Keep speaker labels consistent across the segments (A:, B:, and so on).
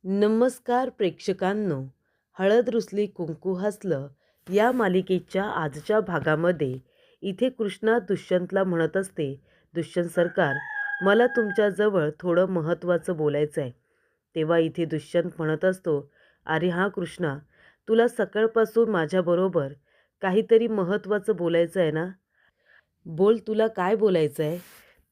A: नमस्कार प्रेक्षकांनो, हळद रुसली कुंकू हसलं या मालिकेच्या आजच्या भागामध्ये इथे कृष्णा दुष्यंतला म्हणत असते, दुष्यंत सरकार, मला तुमच्याजवळ थोडं महत्त्वाचं बोलायचं आहे. तेव्हा इथे दुष्यंत म्हणत असतो, अरे हां कृष्णा, तुला सकाळपासून माझ्याबरोबर काहीतरी महत्त्वाचं बोलायचं आहे ना? बोल, तुला काय बोलायचं आहे?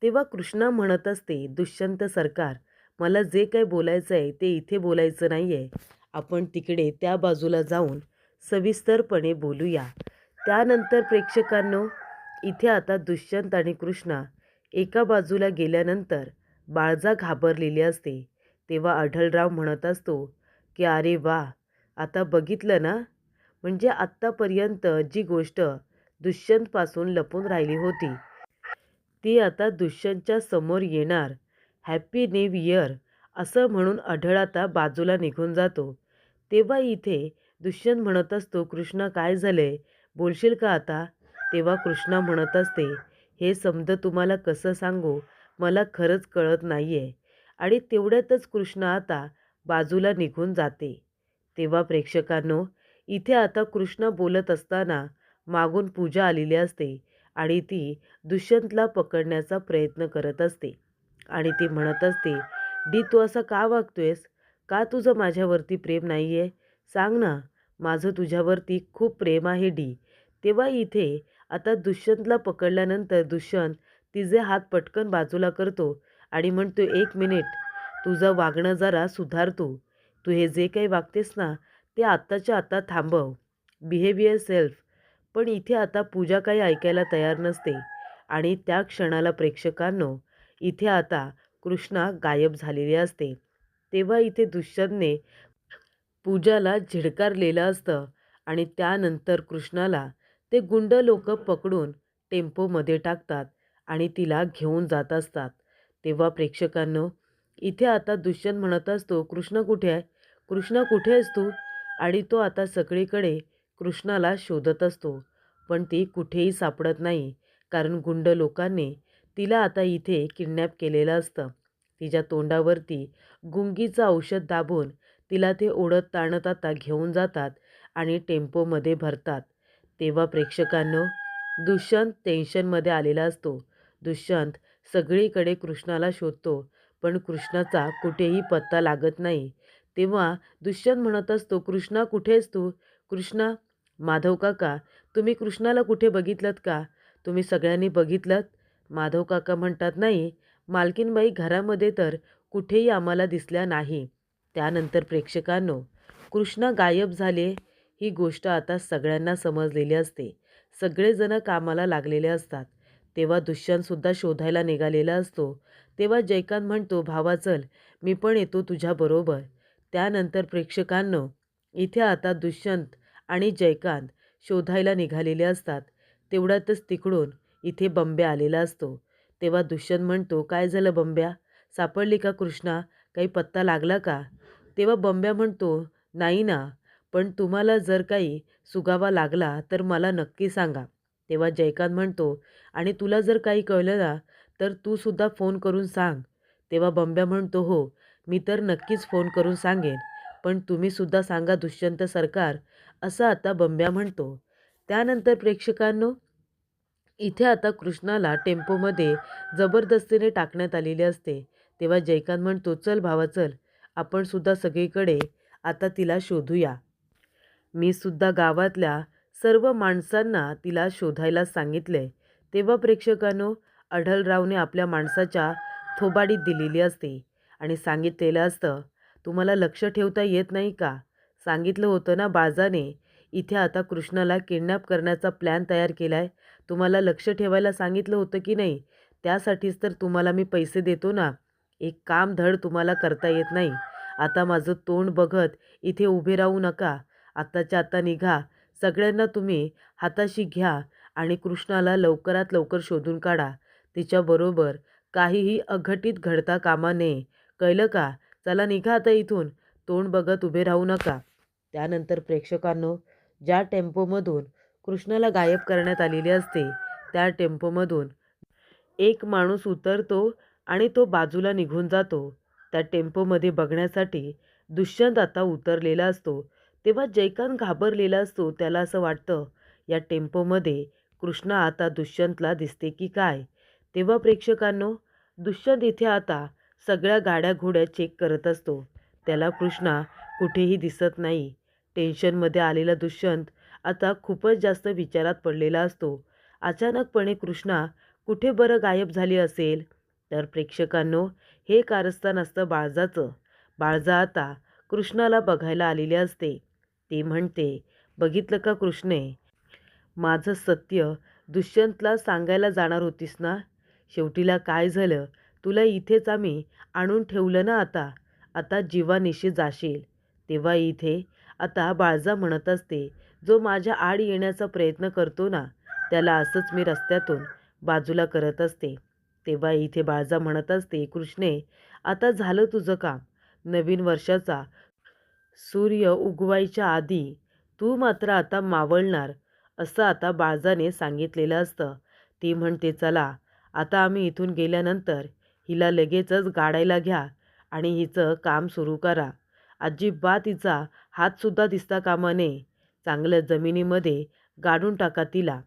A: तेव्हा कृष्णा म्हणत असते, दुष्यंत सरकार, मला जे काही बोलायचं आहे ते इथे बोलायचं नाही आहे. आपण तिकडे त्या बाजूला जाऊन सविस्तरपणे बोलूया. त्यानंतर प्रेक्षकांनो, इथे आता दुष्यंत आणि कृष्णा एका बाजूला गेल्यानंतर बाळजा घाबरलेली असते. तेव्हा आढळराव म्हणत असतो की अरे वा, आता बघितलं ना, म्हणजे आत्तापर्यंत जी गोष्ट दुष्यंतपासून लपून राहिली होती ती आता दुष्यंतच्या समोर येणार. हॅपी न्यू इयर असं म्हणून आढळ आता बाजूला निघून जातो. तेव्हा इथे दुष्यंत म्हणत असतो, कृष्णा काय झालंय, बोलशील का आता? तेव्हा कृष्णा म्हणत असते, हे समज तुम्हाला कसं सांगू, मला खरंच कळत नाही आहे. आणि तेवढ्यातच कृष्णा आता बाजूला निघून जाते. तेव्हा प्रेक्षकांनो, इथे आता कृष्णा बोलत असताना मागून पूजा आलेली असते आणि ती दुष्यंतला पकडण्याचा प्रयत्न करत असते आणि ती म्हणत असते, डी तू असं का वागतोयस? का तुझं माझ्यावरती प्रेम नाही आहे? सांग ना, माझं तुझ्यावरती खूप प्रेम आहे डी. तेव्हा इथे आता दुष्यंतला पकडल्यानंतर दुष्यंत तिचे हात पटकन बाजूला करतो आणि म्हणतो, एक मिनिट, तुझं वागणं जरा सुधार तू. तू हे जे काही वागतेस ना, ते आत्ताच्या आत्ता थांबव. Behaviour self. पण इथे आता पूजा काही ऐकायला तयार नसते आणि त्या क्षणाला प्रेक्षकांनो, इथे आता कृष्णा गायब झालेली असते. तेव्हा इथे दुष्यंतने पूजाला झिडकारलेलं असतं आणि त्यानंतर कृष्णाला ते गुंड लोक पकडून टेम्पोमध्ये टाकतात आणि तिला घेऊन जात असतात. तेव्हा प्रेक्षकांनो, इथे आता दुष्यंत म्हणत असतो, कृष्ण कुठे आहे? कृष्णा कुठे आहेस तू? आणि तो आता सगळीकडे कृष्णाला शोधत असतो, पण ती कुठेही सापडत नाही. कारण गुंड लोकांनी तिला आता इथे किडनॅप केलेलं असतं. तिच्या तोंडावरती गुंगीचं औषध दाबून तिला ते ओढत ताणत आता घेऊन जातात आणि टेम्पोमध्ये भरतात. तेव्हा प्रेक्षकांनो, दुष्यंत टेन्शनमध्ये आलेला असतो. दुष्यंत सगळीकडे कृष्णाला शोधतो, पण कृष्णाचा कुठेही पत्ता लागत नाही. तेव्हा दुष्यंत म्हणत असतो, कृष्णा कुठेस तू? कृष्णा, माधव काका, तुम्ही कृष्णाला कुठे बघितलंत का? तुम्ही सगळ्यांनी बघितलंत? माधव काका म्हणतात, नाही, मालकीनबाई घरामध्ये तर कुठेही आम्हाला दिसल्या नाही. त्यानंतर प्रेक्षकांनो, कृष्णा गायब झाले ही गोष्ट आता सगळ्यांना समजलेली असते. सगळेजण कामाला लागलेले असतात. तेव्हा दुष्यंतसुद्धा शोधायला निघालेला असतो. तेव्हा जयकांत म्हणतो, भावा चल, मी पण येतो तुझ्याबरोबर. त्यानंतर प्रेक्षकांनो, इथे आता दुष्यंत आणि जयकांत शोधायला निघालेले असतात. तेवढ्यातच तिकडून इथे बंब्या आलेला असतो. तेव्हा दुष्यंत म्हणतो, काय झालं बंब्या? सापडली का कृष्णा? काही पत्ता लागला का? तेव्हा बंब्या म्हणतो, नाही ना, पण तुम्हाला जर काही सुगावा लागला तर मला नक्की सांगा. तेव्हा जयकांत म्हणतो, आणि तुला जर काही कळलं ना, तर तू सुद्धा फोन करून सांग. तेव्हा बंब्या म्हणतो, हो, मी तर नक्कीच फोन करून सांगेन, पण तुम्ही सुद्धा सांगा दुष्यंत सरकार, असं आता बंब्या म्हणतो. त्यानंतर प्रेक्षकांनो, इथे आता कृष्णाला टेम्पोमध्ये जबरदस्तीने टाकण्यात आलेले असते. तेव्हा जयकांत म्हणतो, चल भावा चल, आपण सुद्धा सगळीकडे आता तिला शोधूया. मी सुद्धा गावातल्या सर्व माणसांना तिला शोधायला सांगितले. तेव्हा प्रेक्षकांनो, आढळरावने आपल्या माणसाच्या थोबाडीत दिलेली असते आणि सांगितलेलं असतं, तुम्हाला लक्ष ठेवता येत नाही का? सांगितलं होतं ना बाजाने, इथे आता कृष्णाला किडनॅप करण्याचा प्लॅन तयार केला आहे. तुम्हाला लक्ष ठेवायला सांगितलं होतं की नाही? त्यासाठीच तर तुम्हाला मी पैसे देतो ना. एक काम धड तुम्हाला करता येत नाही. आता माझं तोंड बघत इथे उभे राहू नका. आत्ताच्या आत्ता निघा. सगळ्यांना तुम्ही हाताशी घ्या आणि कृष्णाला लवकरात लवकर शोधून काढा. तिच्याबरोबर काहीही अघटित घडता कामा नये. कळलं का? चला निघा आता इथून. तोंड बघत उभे राहू नका. त्यानंतर प्रेक्षकांनो, ज्या टेम्पोमधून कृष्णाला गायब करण्यात आलेली असते, त्या टेम्पोमधून एक माणूस उतरतो आणि तो बाजूला निघून जातो. त्या टेम्पोमध्ये बघण्यासाठी दुष्यंत आता उतरलेला असतो तेव्हा जयकांत घाबरलेला असतो. त्याला असं वाटतं या टेम्पोमध्ये कृष्णा आता दुष्यंतला दिसते की काय. तेव्हा प्रेक्षकांनो, दुष्यंत इथे आता सगळ्या गाड्या घोड्या चेक करत असतो. त्याला कृष्णा कुठेही दिसत नाही. टेन्शनमध्ये आलेला दुष्यंत आता खूपच जास्त विचारात पडलेला असतो. अचानकपणे कृष्णा कुठे बरं गायब झाली असेल. तर प्रेक्षकांनो, हे कारस्थान असतं बाळजाचं. बाळजा आता कृष्णाला बघायला आलेली असते. ती म्हणते, बघितलं का कृष्णे, माझं सत्य दुष्यंतला सांगायला जाणार होतीस ना, शेवटीला काय झालं, तुला इथेच आम्ही आणून ठेवलं ना. आता आता जीवानिशी जाशील. तेव्हा इथे आता बाळजा म्हणत असते, जो माझ्या आड येण्याचा प्रयत्न करतो ना, त्याला असंच मी रस्त्यातून बाजूला करत असते. तेव्हा इथे बाळजा म्हणत असते, कृष्णे, आता झालं तुझं काम. नवीन वर्षाचा सूर्य उगवायच्या आधी तू मात्र आता मावळणार, असं आता बाळजाने सांगितलेलं असतं. ती म्हणते, चला आता आम्ही इथून गेल्यानंतर हिला लगेचच गाडायला घ्या आणि हिचं काम सुरू करा. अजिबात हिचा हातसुद्धा दिसता कामा नये. चांगलं जमिनीमध्ये गाडून टाका तिला.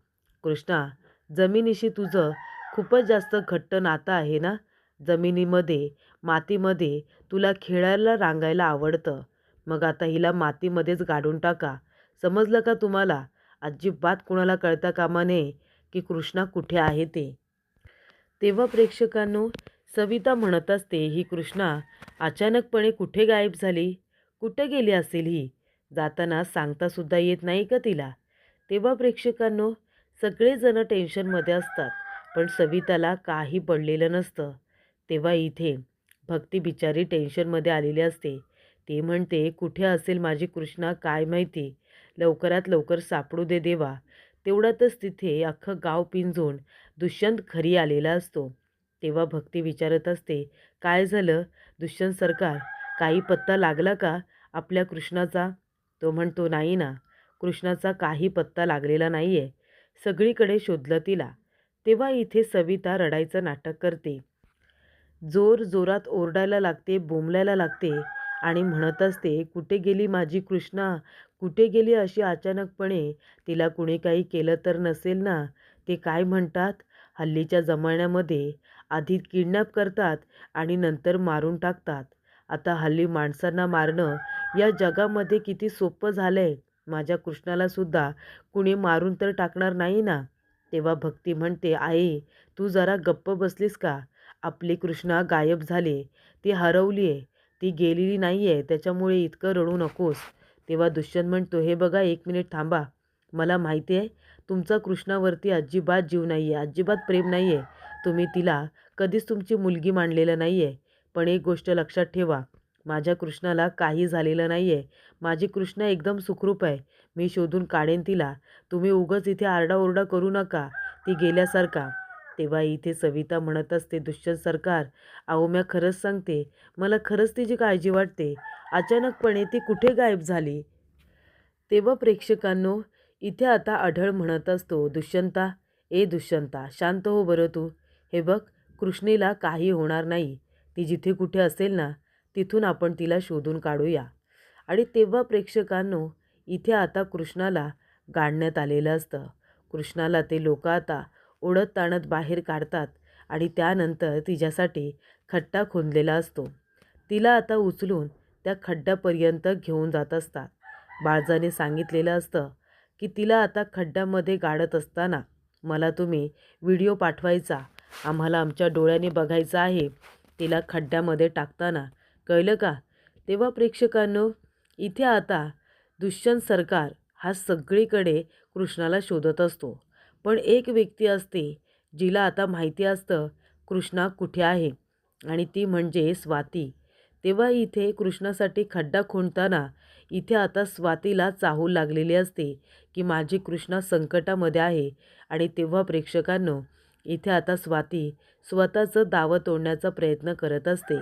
A: कृष्णा, जमिनीशी तुझं खूपच जास्त घट्ट नातं आहे ना. जमिनीमध्ये, मातीमध्ये तुला खेळायला रांगायला आवडतं. मग आता हिला मातीमध्येच गाडून टाका. समजलं का तुम्हाला? अजिबात कुणाला कळता कामा नये की कृष्णा कुठे आहे ते. तेव्हा प्रेक्षकांनो, सविता म्हणत असते, ही कृष्णा अचानकपणे कुठे गायब झाली? कुठे गेली असेल ही? जाताना सांगतासुद्धा येत नाही का तिला? तेव्हा प्रेक्षकांनो, सगळेजण टेन्शनमध्ये असतात, पण सविताला काही पडलेलं नसतं. तेव्हा इथे भक्ती बिचारी टेन्शनमध्ये आलेली असते. ती म्हणते, कुठे असेल माझी कृष्णा काय माहिती? लवकरात लवकर सापडू दे देवा. तेवढ्यातच तिथे अख्खं गाव पिंजून दुष्यंत घरी आलेला असतो. तेव्हा भक्ती विचारत असते, काय झालं दुष्यंत सरकार, काही पत्ता लागला का आपल्या कृष्णाचा? तो म्हणतो, नाही ना, कृष्णाचा काही पत्ता लागलेला नाही आहे. सगळीकडे शोधलं तिला. तेव्हा इथे सविता रडायचं नाटक करते. जोर जोरात ओरडायला लागते, बोंबलायला लागते आणि म्हणत असते, कुठे गेली माझी कृष्णा, कुठे गेली? अशी अचानकपणे तिला कुणी काही केलं तर नसेल ना. ते काय म्हणतात, हल्लीच्या जमान्यामध्ये आधी किडनॅप करतात आणि नंतर मारून टाकतात. आता हल्ली माणसांना मारणं या जगामध्ये किती सोपं झालंय. माझ्या कृष्णाला सुद्धा कुणी मारून तर टाकणार नाही ना. तेव्हा भक्ती म्हणते, आई तू जरा गप्प बसलीस का? आपली कृष्णा गायब झाली, ती हरवली आहे, ती गेलेली नाही आहे, त्याच्यामुळे इतकं रडू नकोस. तेव्हा दुष्यंत म्हणतो, हे बघा, एक मिनिट थांबा. मला माहिती आहे तुमचा कृष्णावरती अजिबात जीव नाही आहे, अजिबात प्रेम नाही आहे. तुम्ही तिला कधीच तुमची मुलगी मानलेलं नाही आहे. पण एक गोष्ट लक्षात ठेवा, माझ्या कृष्णाला काही झालेलं नाही आहे. माझी कृष्णा एकदम सुखरूप आहे. मी शोधून काढेन तिला. तुम्ही उगाच इथे आरडाओरडा करू नका ती गेल्यासारखा. तेव्हा इथे सविता म्हणत असते, दुष्यंत सरकार, अहो मी खरंच सांगते, मला खरंच तिची काळजी वाटते. अचानकपणे ती कुठे गायब झाली? तेव्हा प्रेक्षकांनो, इथे आता आढळ म्हणत असतो, दुष्यंता, ए दुष्यंता, शांत हो बरं तू. हे बघ, कृष्णेला काही होणार नाही. ती जिथे कुठे असेल ना, तिथून आपण तिला शोधून काढूया. आणि तेव्हा प्रेक्षकांनो, इथे आता कृष्णाला गाडण्यात आलेलं असतं. कृष्णाला ते लोक आता ओढत ताणत बाहेर काढतात आणि त्यानंतर तिच्यासाठी खड्डा खोदलेला असतो. तिला आता उचलून त्या खड्ड्यापर्यंत घेऊन जात असतात. बाळजाने सांगितलेलं असतं की तिला आता खड्ड्यामध्ये गाडत असताना मला तुम्ही व्हिडिओ पाठवायचा, आम्हाला आमच्या डोळ्याने बघायचं आहे तिला खड्ड्यामध्ये टाकताना, कळलं का? तेव्हा प्रेक्षकांनो, इथे आता दुष्यंत सरकार हा सगळीकडे कृष्णाला शोधत असतो. पण एक व्यक्ती असते जिला आता माहिती असतं कृष्णा कुठे आहे, आणि ती म्हणजे स्वाती. तेव्हा इथे कृष्णासाठी खड्डा खणताना इथे आता स्वातीला चाहूल लागलेली असते की माझी कृष्णा संकटामध्ये आहे. आणि तेव्हा प्रेक्षकांनो, इथे आता स्वाती स्वतःचं दावं तोडण्याचा प्रयत्न करत असते.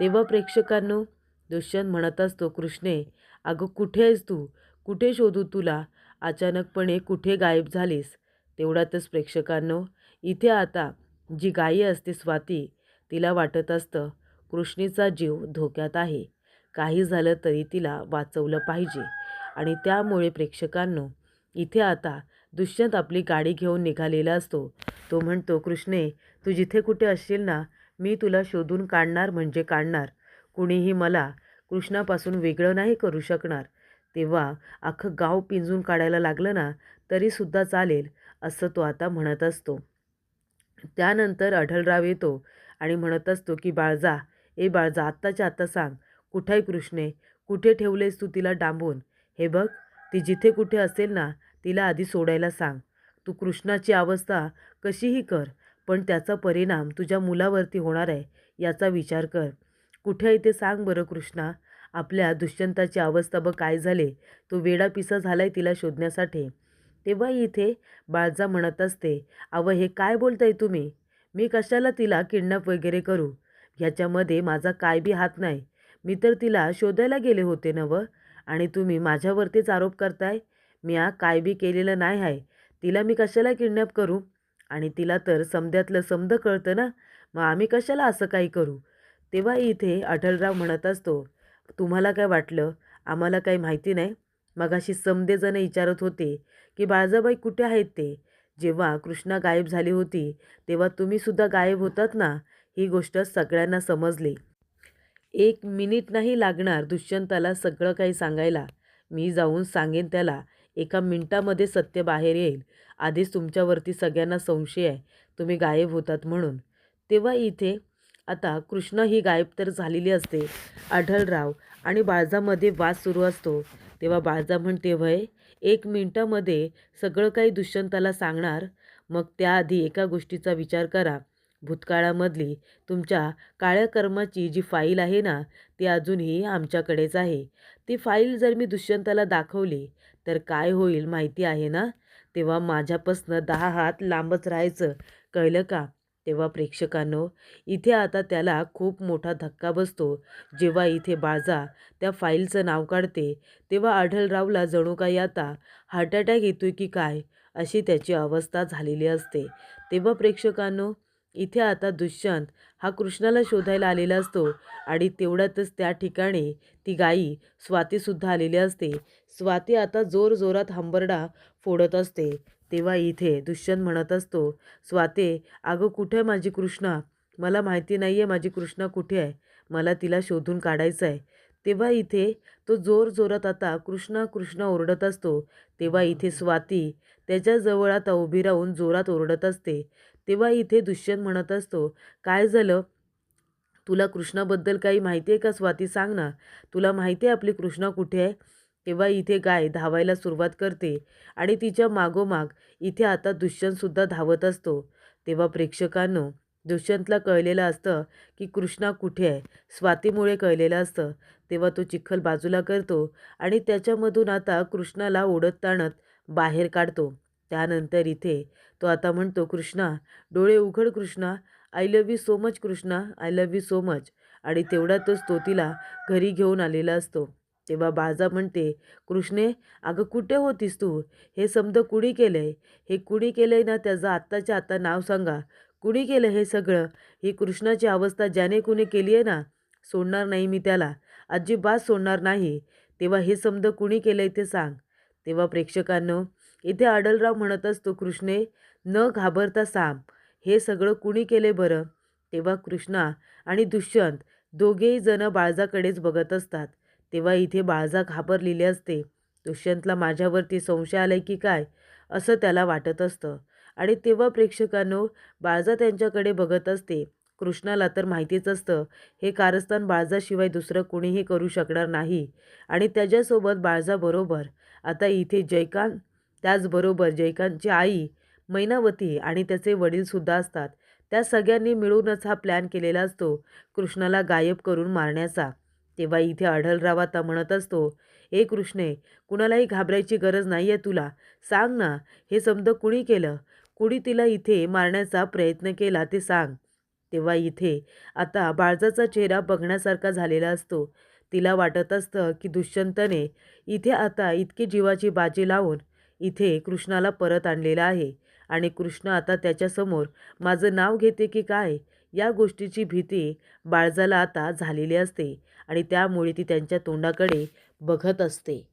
A: तेव्हा प्रेक्षकांनो, दुष्यंत म्हणत असतो, कृष्णे, अगं कुठे आहेस तू? कुठे शोधू तुला? अचानकपणे कुठे गायब झालीस? तेवढ्यातच प्रेक्षकांनो, इथे आता जी गायी असते स्वाती, तिला वाटत असतं कृष्णेचा जीव धोक्यात आहे. काही झालं तरी तिला वाचवलं पाहिजे. आणि त्यामुळे प्रेक्षकांनो, इथे आता दुष्यंत आपली गाडी घेऊन निघालेला असतो. तो म्हणतो, कृष्णे, तू जिथे कुठे असशील ना, मी तुला शोधून काढणार म्हणजे काढणार. कुणीही मला कृष्णापासून वेगळं नाही करू शकणार. तेव्हा अख्खं गाव पिंजून काढायला लागलं ना तरीसुद्धा चालेल, असं तो आता म्हणत असतो. त्यानंतर अढळराव येतो आणि म्हणत असतो की बाळजा, ए बाळजा, आत्ताच्या आत्ता सांग, कुठे आहे कृष्णे? कुठे ठेवलेस तू तिला डांबून? हे बघ, ती जिथे कुठे असेल ना तिला आधी सोडायला सांग. तू कृष्णाची अवस्था कशीही कर, पण त्याचा परिणाम तुझ्या मुलावरती होणार आहे, याचा विचार कर. कुठे आहे ते सांग बरं कृष्णा. आपल्या दुष्यंताची अवस्था बघ काय झाले, तो वेडापिसा झालाय तिला शोधण्यासाठी. तेव्हा इथे बाळजा म्हणत असते, अव हे काय बोलताय तुम्ही? मी कशाला तिला किडनॅप वगैरे करू? ह्याच्यामध्ये माझा काय बी हात नाही. मी तर तिला शोधायला गेले होते नव, आणि तुम्ही माझ्यावरतीच आरोप करताय. मी काय बी केलेलं नाही आहे. तिला मी कशाला किडनॅप करू? आणि तिला तर समद्यातलं समद कळतं ना, मग आम्ही कशाला असं काही करू? तेव्हा इथे अढळराव म्हणत असतो, तुम्हाला काय वाटलं आम्हाला काही माहिती नाही? मगाशी समदेजण विचारत होते की बाळजाबाई कुठे आहेत ते. जेव्हा कृष्णा गायब झाली होती तेव्हा तुम्हीसुद्धा गायब होतात ना. ही गोष्ट सगळ्यांना समजली. 1 मिनिट नाही लागणार दुष्यंताला सगळं काही सांगायला. मी जाऊन सांगेन त्याला. 1 मिनिटामध्ये सत्य बाहेर येईल. आधीच तुमच्यावरती सगळ्यांना संशय आहे, तुम्ही गायब होतात म्हणून. तेव्हा इथे आता कृष्णा ही गायब तर झालेली असते. आढळराव आणि बाळजामध्ये वाद सुरू असतो. तेव्हा बाळजा म्हणते, "वय 1 मिनिटामध्ये सगळं काही दुष्यंताला सांगणार? मग त्याआधी एका गोष्टीचा विचार करा. भूतकाळामधली तुमच्या काळ्या कर्माची जी फाईल आहे ना, ती अजूनही आमच्याकडेच आहे. ती फाईल जर मी दुष्यंताला दाखवली तर काय होईल माहिती आहे ना? तेव्हा माझ्यापासनं 10 हात लांबच राहायचं, कळलं का?" तेव्हा प्रेक्षकांनो, इथे आता त्याला खूप मोठा धक्का बसतो. जेव्हा इथे बाळजा त्या फाईलचं नाव काढते तेव्हा आढळरावला जणू काही आता हार्ट अटॅक येतोय की काय, अशी त्याची अवस्था झालेली असते. तेव्हा प्रेक्षकांनो, इथे आता दुष्यंत हा कृष्णाला शोधायला आलेला असतो आणि तेवढ्यातच त्या ठिकाणी ती गाई स्वातीसुद्धा आलेली असते. स्वाती आता जोरजोरात हंबरडा फोडत असते. तेव्हा इथे दुष्यंत म्हणत असतो, स्वाते, अगं कुठे आहे माझी कृष्णा? मला माहिती नाही आहे माझी कृष्णा कुठे आहे. मला तिला शोधून काढायचं आहे. तेव्हा इथे तो जोरजोरात आता कृष्णा कृष्णा ओरडत असतो. तेव्हा इथे स्वाती त्याच्याजवळ आता उभी राहून जोरात ओरडत असते. तेव्हा इथे दुष्यंत म्हणत असतो, काय झालं? तुला कृष्णाबद्दल काही माहिती आहे का स्वाती? सांग ना, तुला माहिती आहे आपली कृष्णा कुठे आहे? तेव्हा इथे गाय धावायला सुरुवात करते आणि तिच्या मागोमाग इथे आता दुष्यंतसुद्धा धावत असतो. तेव्हा प्रेक्षकांनो, दुष्यंतला कळलेलं असतं की कृष्णा कुठे आहे, स्वातीमुळे कळलेलं असतं. तेव्हा तो चिखल बाजूला करतो आणि त्याच्यामधून आता कृष्णाला ओढत ताणत बाहेर काढतो. त्यानंतर इथे तो आता म्हणतो, कृष्णा, डोळे उघड Krishna, I love you so much Krishna, I love you so much. आणि तेवढ्यातच तो तिला घरी घेऊन आलेला असतो. तेव्हा बाळजा म्हणते, कृष्णे, अगं कुठे होतीस तू? हे समद कुणी केलं आहे? हे कुणी केलं आहे ना, त्याचं आत्ताच्या आत्ता नाव सांगा. कुणी केलं हे सगळं? ही कृष्णाची अवस्था ज्याने कुणी केली आहे ना, सोडणार नाही मी त्याला, अजिबात सोडणार नाही. तेव्हा हे समद कुणी केलं आहे ते सांग. तेव्हा प्रेक्षकांनो, इथे आढळराव म्हणत असतो, कृष्णे, न घाबरता सांग, हे सगळं कुणी केले बरं? तेव्हा कृष्णा आणि दुष्यंत दोघेही जण बाळजाकडेच बघत असतात. तेव्हा इथे बाळजा घाबरलेली असते. दुष्यंतला माझ्यावरती संशय आलाय की काय, असं त्याला वाटत असतं. आणि तेव्हा प्रेक्षकांनो, बाळजा त्यांच्याकडे बघत असते. कृष्णाला तर माहितीच असतं हे कारस्थान बाळजाशिवाय दुसरं कोणीही करू शकणार नाही. आणि त्याच्यासोबत बाळजाबरोबर आता इथे जयकांत, त्याचबरोबर जयकांतची आई मैनावती आणि त्याचे वडीलसुद्धा असतात. त्या सगळ्यांनी मिळूनच हा प्लॅन केलेला असतो कृष्णाला गायब करून मारण्याचा. तेव्हा इथे आढळराव आता म्हणत असतो, ए कृष्णे, कुणालाही घाबरायची गरज नाही आहे तुला. सांग ना, हे समद कुणी केलं? कुणी तिला इथे मारण्याचा प्रयत्न केला ते सांग. तेव्हा इथे आता बाळजाचा चेहरा बघण्यासारखा झालेला असतो. तिला वाटत असतं की दुष्यंतने इथे आता इतकी जीवाची बाजी लावून इथे कृष्णाला परत आणलेलं आहे आणि कृष्ण आता त्याच्यासमोर माझं नाव घेते की काय, या गोष्टीची भीती बाळजाला आता झालेली असते आणि त्यामुळे ती त्यांच्या तोंडाकडे बघत असते.